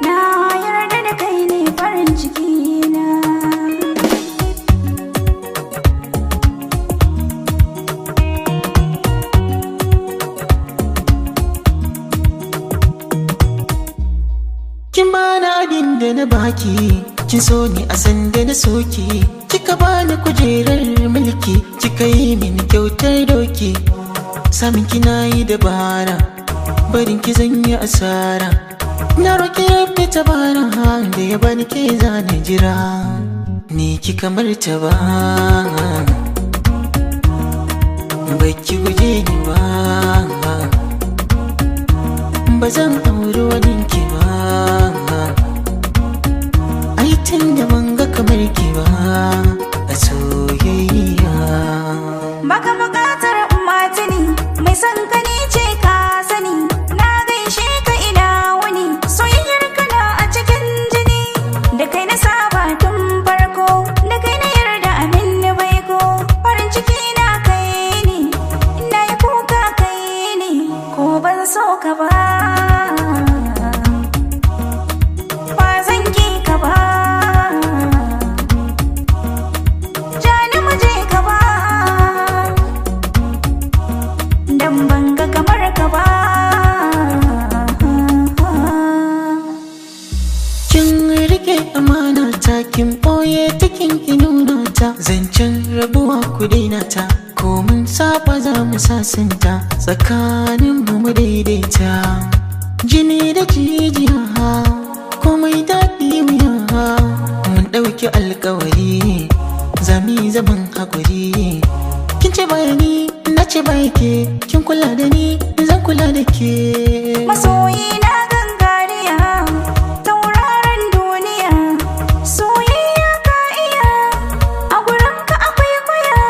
Na yarda da kai ne farin ciki na. Kin bani abin da na baki, kin so ni a sanda na soki, kika bani kujerar mulki, kika yi min kyautar doki. Samin kina yi dabara, barin ki zan yi asara. Na roki rabbi tabara da ya bani ke zana jira, ni kika martaba, baki guje ni ba, ba zan auri waninki ba. Ai tun da ban ga kamar ki ba a soyayya. Baka buƙatar matini, mai son ka ne ce ka sani. Na gaishe ka ina wuni, soyayyar ka na a cikin jini. Da kai na saba tun farko, da kai na yarda amin na baiko. Farin ciki na kai ne, ina yi kuka kai ne, ko ban so ka ba. Amana ta kin ɓoye ta kin nuna ta, zancen rabuwa ku daina ta, ko mun saba za mu sasanta, tsakanin mu daidaita. Jini da jijiya komai daɗi wuya, mun ɗauki alkawari za mu yi zaman haƙuri. Kin ce bayani na ce baya ke, kin kula da ni zan kula da ke. Masoyi na gangariya, tauraron duniya, soyayya ka iya, a gurin ka akwai kwaya.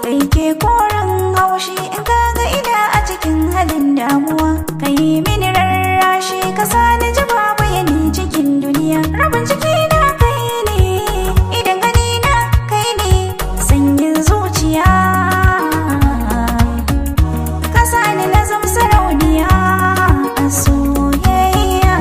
Kai ke koren haushi in ka ga ina a cikin halin damuwa. Ka yi mini rarrashi ka sani ji babu yani cikin duniya. Rabin ciki na kai ne, idan gani na kai ne, sanyin zuciya. Ka sani na zama sarauniya a soyayya.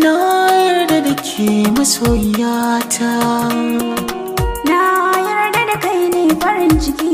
Na yarda da ke masoyiyata. Na yarda da kai ne farin ciki